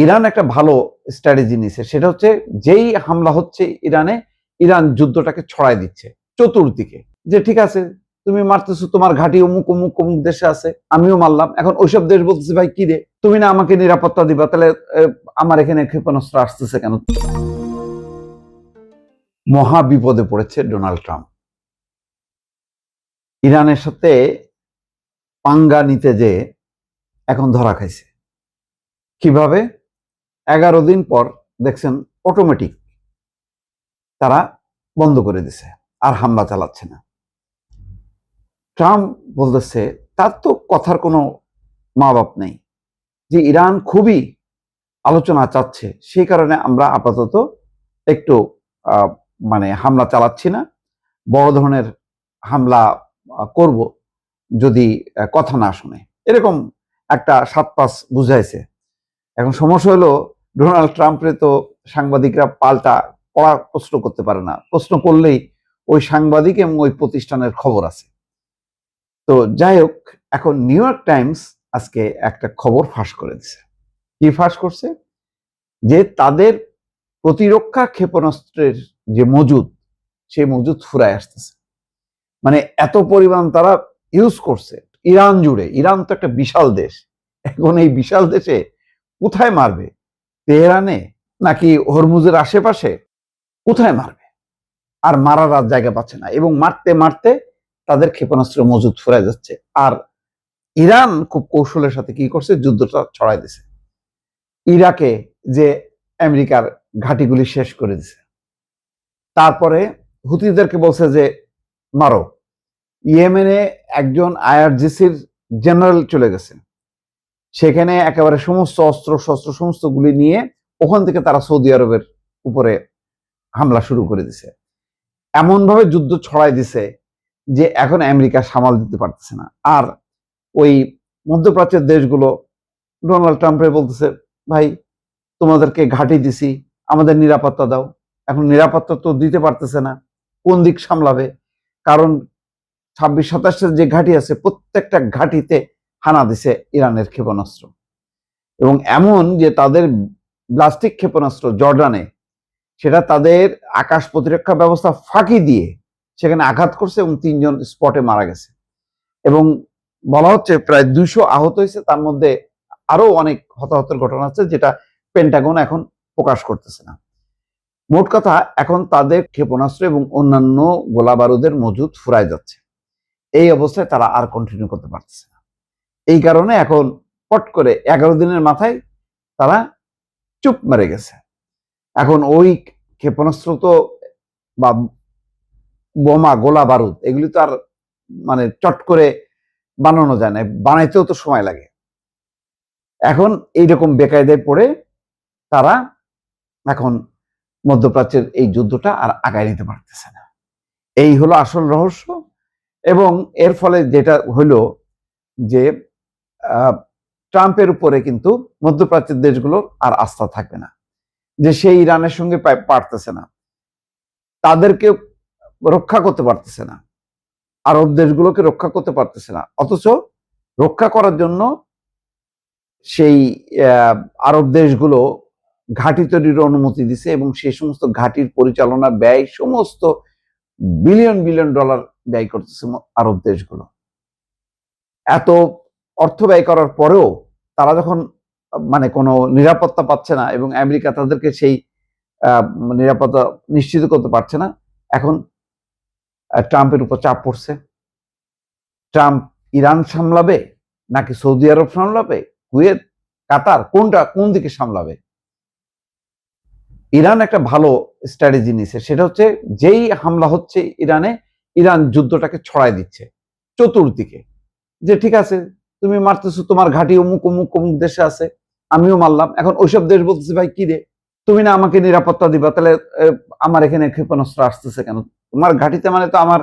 Iran একটা ভালো strategy নিছে, সেটা হচ্ছে যেই হামলা হচ্ছে ইরানে, ইরান যুদ্ধটাকে ছড়াই দিচ্ছে চতুর্দিকে, যে ঠিক আছে তুমি মারতেছো, তোমার ঘাঁটি অমুক অমুক অমুক দেশে আছে, আমিও মারলাম। এখন ওইসব দেশ বলতেছে ভাই কি রে, তুমি না আমাকে নিরাপত্তা দিবা, তাহলে আমার এখানে ক্ষেপণাস্ত্র আসতেছে কেন? মহা বিপদে পড়েছে ডোনাল্ড ট্রাম্প। ইরানের সাথে পাঙ্গা নিতে যে এখন ধরা খাইছে। কিভাবে? 11 দিন পর দেখছেন অটোমেটিক তারা বন্ধ করে দিছে, আর হামলা চালাচ্ছে না। ট্রাম্প বলতেছে তার তো কথার কোনো মা বাপ নেই, যে ইরান খুবই আলোচনা চাচ্ছে, সেই কারণে আমরা আপাতত একটু মানে হামলা চালাচ্ছি না, বড় ধরনের হামলা করব যদি কথা না শুনে, এরকম একটা 7-5 বুঝাইছে। এখন সমস্যা হলো ডোনাল্ড ট্রাম্পরে তো সাংবাদিকরা পাল্টা কড়া প্রশ্ন করতে পারে না, প্রশ্ন করলেই ওই সাংবাদিক এবং ওই প্রতিষ্ঠানের খবর আছে। তো যাই হোক, এখন নিউ ইয়র্ক টাইমস আজকে একটা খবর ফাঁস করে দিছে। কি ফাঁস করছে? যে তাদের প্রতিরক্ষা ক্ষেপণাস্ত্রের যে মজুদ, সেই মজুদ ফুরায় আসতেছে। মানে এত পরিমাণ তারা ইউজ করছে ইরান জুড়ে। ইরান তো একটা বিশাল দেশ, এখন এই বিশাল দেশে কোথায় মারবে? তেহরানে নাকি হরমুজের আশেপাশে? কোথায় মারবে? আর মারার আর জায়গা পাচ্ছে না, এবং মারতে মারতে তাদের ক্ষেপণাস্ত্র মজুদ ফুরায় যাচ্ছে। আর ইরান খুব কৌশলের সাথে কি করছে, যুদ্ধটা ছড়াই দিছে। ইরাকে যে আমেরিকার ঘাঁটিগুলি শেষ করে দিছে, তারপরে হুতিদেরকে বলছে যে মারো। ইয়েমেনে একজন আইআরজিসির জেনারেল চলে গেছে, সেখানে একেবারে সমস্ত অস্ত্র শস্ত্র সমস্ত গুলি নিয়ে ওখান থেকে তারা সৌদি আরবের উপরে হামলা শুরু করে দিছে। এমন ভাবে যুদ্ধ ছড়াই দিছে যে এখন আমেরিকা সামাল দিতে পারতেছে না। আর ওই মধ্যপ্রাচ্যের দেশগুলো ডোনাল্ড ট্রাম্পে বলতেছে, ভাই তোমাদেরকে ঘাঁটি দিছি, আমাদের নিরাপত্তা দাও। এখন নিরাপত্তা তো দিতে পারতেছে না, কোন দিক সামলাবে? কারণ 26-27 যে ঘাঁটি আছে, প্রত্যেকটা ঘাঁটিতে হানা দিছে ইরানের ক্ষেপণাস্ত্র, এবং এমন যে তাদের ব্লাস্টিক ক্ষেপণাস্ত্র জর্ডানে, সেটা তাদের আকাশ প্রতিরক্ষা ব্যবস্থা ফাঁকি দিয়ে সেখানে আঘাত করছে, এবং 3 জন স্পটে মারা গেছে। এবং বলা হচ্ছে প্রায় 200 আহত হয়েছে, তার মধ্যে আরো অনেক হতাহতের ঘটনা আছে, যেটা পেন্টাগন এখন প্রকাশ করতেছে না। মোট কথা, এখন তাদের ক্ষেপণাস্ত্র এবং অন্যান্য গোলা বারুদের মজুদ ফুরায় যাচ্ছে। এই অবস্থায় তারা আর কন্টিনিউ করতে পারতেছে না। এই কারণে এখন পট করে 11 দিনের মাথায় তারা চুপ মেরে গেছে। এখন ওই ক্ষেপণাস্ত্র তো বা বোমা গোলা বারুদ এগুলি তো আর মানে চট করে বানানো যায় না, বানাইতেও তো সময় লাগে। এখন এইরকম বেকায়দায় পড়ে তারা এখন মধ্যপ্রাচ্যের এই যুদ্ধটা আর আগায় নিতে পারতেছে না। এই হলো আসল রহস্য। এবং এর ফলে যেটা হলো যে ট্রাম্পের উপরে কিন্তু মধ্যপ্রাচ্যের দেশগুলোর আর আস্থা থাকবে না, যে সেই ইরানের সঙ্গে পারতেছে না, তাদেরকে রক্ষা করতে পারতেছে না, আরব দেশগুলোকে রক্ষা করতে পারতেছে না। অথচ রক্ষা করার জন্য সেই আরব দেশগুলো ঘাঁটি তৈরির অনুমতি দিছে, এবং সেই সমস্ত ঘাঁটির পরিচালনা ব্যয় সমস্ত বিলিয়ন বিলিয়ন ডলার ব্যয় করতেছে আরব দেশগুলো। এত অর্থ ব্যয় করার পরেও তারা যখন মানে কোনো নিরাপত্তা পাচ্ছে না, এবং আমেরিকা তাদেরকে সেই নিরাপত্তা নিশ্চিত করতে পারছে না, এখন ট্রাম্পের উপর চাপ পড়ছে। ট্রাম্প ইরান সামলাবে নাকি সৌদি আরব সামলাবে, কুয়েত, কাতার, কোন দিকে সামলাবে? ইরান একটা ভালো স্ট্র্যাটেজি নিছে, সেটা হচ্ছে যেই হামলা হচ্ছে ইরানে, ইরান যুদ্ধটাকে ছড়াই দিচ্ছে চতুর্দিকে, যে ঠিক আছে তুমি মারতেছো, তোমার ঘাঁটি অমুক অমুক অমুক দেশে আছে, আমিও মারলাম। এখন ওইসব দেশ বলতেছে, ভাই কি রে, তুমি না আমাকে নিরাপত্তা দিবা, তাহলে আমার এখানে ক্ষেপণাস্ত্র আসতেছে কেন? তোমার ঘাঁটিতে মানে তো আমার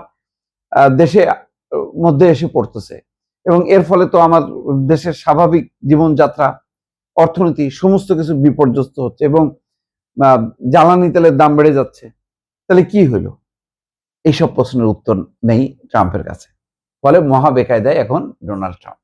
দেশে মধ্যে এসে পড়তেছে, এবং এর ফলে তো আমার দেশের স্বাভাবিক জীবনযাত্রা, অর্থনীতি সমস্ত কিছু বিপর্যস্ত হচ্ছে, এবং জ্বালানি তেলের দাম বেড়ে যাচ্ছে। তাহলে কি হইলো? এইসব প্রশ্নের উত্তর নেই ট্রাম্পের কাছে। ফলে মহা বেকায়দায় এখন ডোনাল্ড ট্রাম্প।